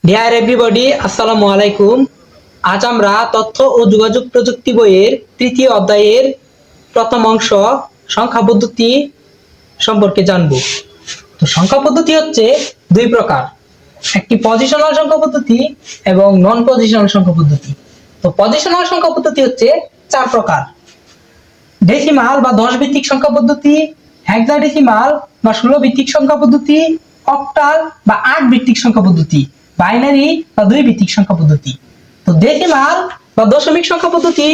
Deer everybody, আসসালামু আলাইকুম। আজ আমরা তথ্য ও যোগাযোগ প্রযুক্তি বইয়ের তৃতীয় অধ্যায়ের প্রথম অংশ সংখ্যা পদ্ধতি সম্পর্কে জানব। তো সংখ্যা পদ্ধতি হচ্ছে দুই প্রকার, একটি পজিশনাল সংখ্যা পদ্ধতি এবং নন পজিশনাল সংখ্যা পদ্ধতি। তো পজিশনাল সংখ্যা পদ্ধতি হচ্ছে চার প্রকার: ডেসিমাল বা 10 ভিত্তিক সংখ্যা পদ্ধতি, হেক্সাডেসিমাল বা 16 ভিত্তিক সংখ্যা পদ্ধতি, অক্টাল বা 8 ভিত্তিক সংখ্যা পদ্ধতি, বাইনারি বা 2 ভিত্তিক সংখ্যা পদ্ধতি। তো ডেসিমাল বা দশমিক সংখ্যা পদ্ধতি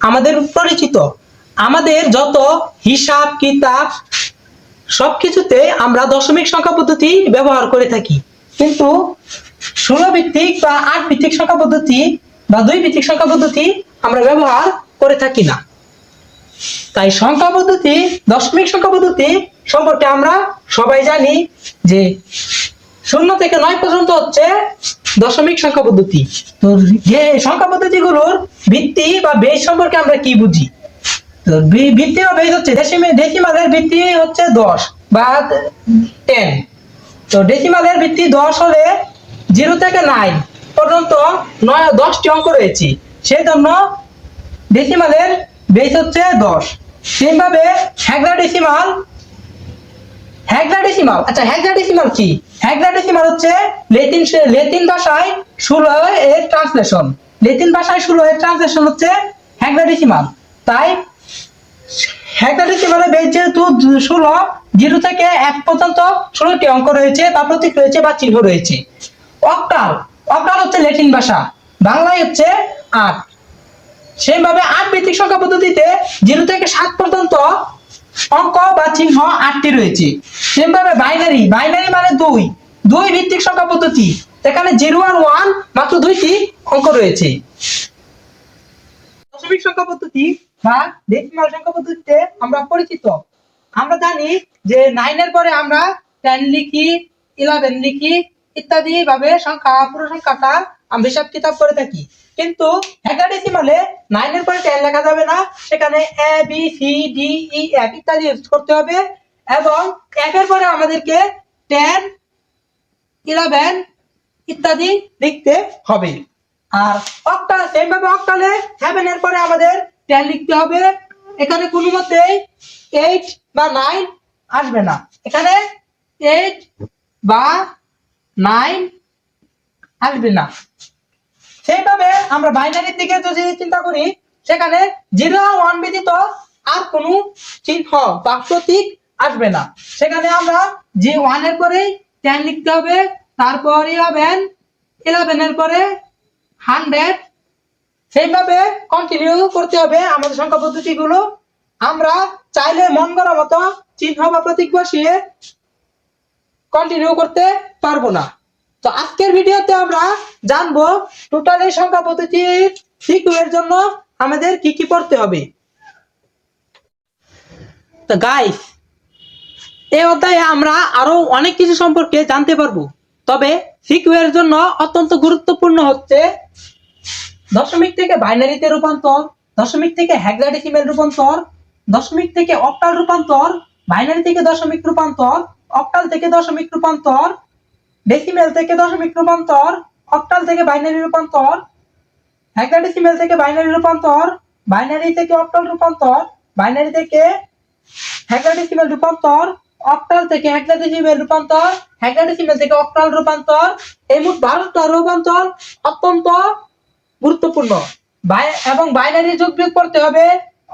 আমাদের পরিচিত। আমাদের যত হিসাব কিতাব সবকিছুতে আমরা দশমিক সংখ্যা পদ্ধতি ব্যবহার করে থাকি, কিন্তু 16 ভিত্তিক বা 8 ভিত্তিক সংখ্যা পদ্ধতি বা 2 ভিত্তিক সংখ্যা পদ্ধতি আমরা ব্যবহার করে থাকি না। তাই সংখ্যা পদ্ধতি, দশমিক সংখ্যা পদ্ধতি সম্পর্কে আমরা সবাই জানি যে 0 থেকে 9 পর্যন্ত হচ্ছে দশমিক সংখ্যা পদ্ধতি। তো যে সংখ্যা পদ্ধতিগুলোর ভিত্তি বা বেস সম্পর্কে আমরা কি বুঝি? তো ভিত্তি বা বেস হচ্ছে ডেসিমালের ভিত্তি হচ্ছে 10 বা 10। তো ডেসিমালের ভিত্তি 10 হলে 0 থেকে 9 পর্যন্ত 10টি অঙ্ক রয়েছে, সেই জন্য ডেসিমালের বেস হচ্ছে 10। সেমভাবে হেক্সাডেসিমাল আচ্ছা, হেক্সাডেসিমাল কি? হেক্সাডেসিমাল হচ্ছে ল্যাটিন ভাষায় 16 এর ট্রান্সলেশন। ল্যাটিন ভাষায় 16 এর ট্রান্সলেশন হচ্ছে হেক্সাডেসিমাল। তাই হেক্সাডেসিমালের বেস যেহেতু 16, 0 থেকে 1 পর্যন্ত 16টি অঙ্ক রয়েছে বা প্রতীক রয়েছে বা চিহ্ন রয়েছে। অক্টাল হচ্ছে ল্যাটিন ভাষা, বাংলায় হচ্ছে 8। সেভাবে 8 ভিত্তিক সংখ্যা পদ্ধতিতে 0 থেকে 7 পর্যন্ত অঙ্ক বা চিহ্ন 8টি রয়েছে। সেভাবে বাইনারি মানে 2 ভিত্তিক সংখ্যা পদ্ধতি, এখানে 0 আর 1 মাত্র 2টি অঙ্ক রয়েছে। দশমিক সংখ্যা পদ্ধতি বা ডেসিমাল সংখ্যা পদ্ধতিতে আমরা পরিচিত। আমরা জানি যে 9 এর পরে আমরা 10 লিখি, 11 লিখি ইত্যাদি ভাবে পুরো সংখ্যাটা আমরা হিসাব কিতাব করে থাকি। কিন্তু হেক্সাডেসিমালে 9 এর পরে 10 লেখা যাবে না, সেখানে a b c d e f ইত্যাদি ইউজ করতে হবে, এবং f এর পরে আমাদেরকে 10, 11 ইত্যাদি লিখতে হবে। আর অক্টাল সেমভাবে অক্টালে 7 এর পরে আমাদের 10 লিখতে হবে। এখানে কোনো মতেই 8 বা 9 আসবে না, এখানে 8 বা 9 আসবে না। সেইভাবে আমরা বাইনারির দিকে যদি চিন্তা করি, সেখানে 0 আর 1 ব্যতীত আর কোনো চিহ্ন বা প্রতীক আসবে না। সেখানে আমরা যে 1 এর পরে 10 লিখতে হবে, তারপর 11 এর পরে 100, সেইভাবে কন্টিনিউ করতে হবে আমাদের সংখ্যা পদ্ধতিগুলো। আমরা চাইলে মন করা মতো চিহ্ন বা প্রতীক বসিয়ে কন্টিনিউ করতে পারবো না। তো আজকের ভিডিওতে আমরা জানবো টোটাল এই সংখ্যা পদ্ধতির সিকিউর জন্য আমাদের কি কি পড়তে হবে। তো গাইস, এই অধ্যায়ে আমরা আরো অনেক কিছু সম্পর্কে জানতে পারবো, তবে সিকিউর জন্য অত্যন্ত গুরুত্বপূর্ণ হচ্ছে দশমিক থেকে বাইনারিতে রূপান্তর, দশমিক থেকে হেক্সাডেসিমাল রূপান্তর, দশমিক থেকে অক্টাল রূপান্তর, বাইনারি থেকে দশমিক রূপান্তর, অক্টাল থেকে দশমিক রূপান্তর, ডেসিমাল থেকে দশমিক রূপান্তর, অক্টাল থেকে বাইনারি রূপান্তর, হেক্সাডেসিমাল থেকে বাইনারি রূপান্তর, বাইনারি থেকে অক্টাল রূপান্তর, বাইনারি থেকে হেক্সাডেসিমাল রূপান্তর, অক্টাল থেকে হেক্সাডেসিমাল রূপান্তর, হেক্সাডেসিমাল থেকে অক্টাল রূপান্তর। এই মোট 12টা রূপান্তর অত্যন্ত গুরুত্বপূর্ণ। এবং বাইনারি যোগ বিয়োগ করতে হবে,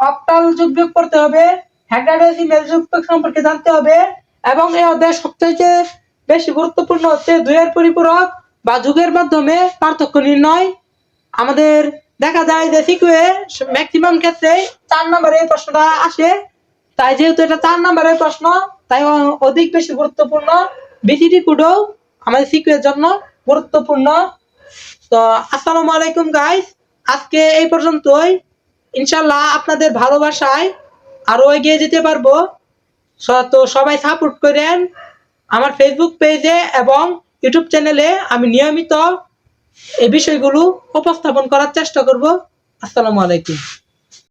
অক্টাল যোগ বিয়োগ করতে হবে, হেক্সাডেসিমাল যোগ বিয়োগ সম্পর্কে জানতে হবে। এবং এই অধ্যায় সবচেয়ে বেশি গুরুত্বপূর্ণ হচ্ছে 2 এর পরিপূরক বা যোগের মাধ্যমে পার্থক্য নির্ণয়। আমাদের দেখা যায় যে সিকিউয়ে ম্যাক্সিমাম ক্ষেত্রে 4 নম্বরের প্রশ্নটা আসে, তাই যেহেতু এটা 4 নম্বরের প্রশ্ন, তাই অধিক বেশি গুরুত্বপূর্ণ। বিসিডি কোডও আমাদের সিকিউয়ের জন্য গুরুত্বপূর্ণ। তো আসসালামু আলাইকুম গাইস, আজকে এই পর্যন্তই। ইনশাআল্লাহ আপনাদের ভালোবাসায় আরো এগিয়ে যেতে পারবো। তো সবাই সাপোর্ট করেন। আমার ফেসবুক পেজে এবং ইউটিউব চ্যানেলে আমি নিয়মিত এই বিষয়গুলো উপস্থাপন করার চেষ্টা করব। আসসালামু আলাইকুম।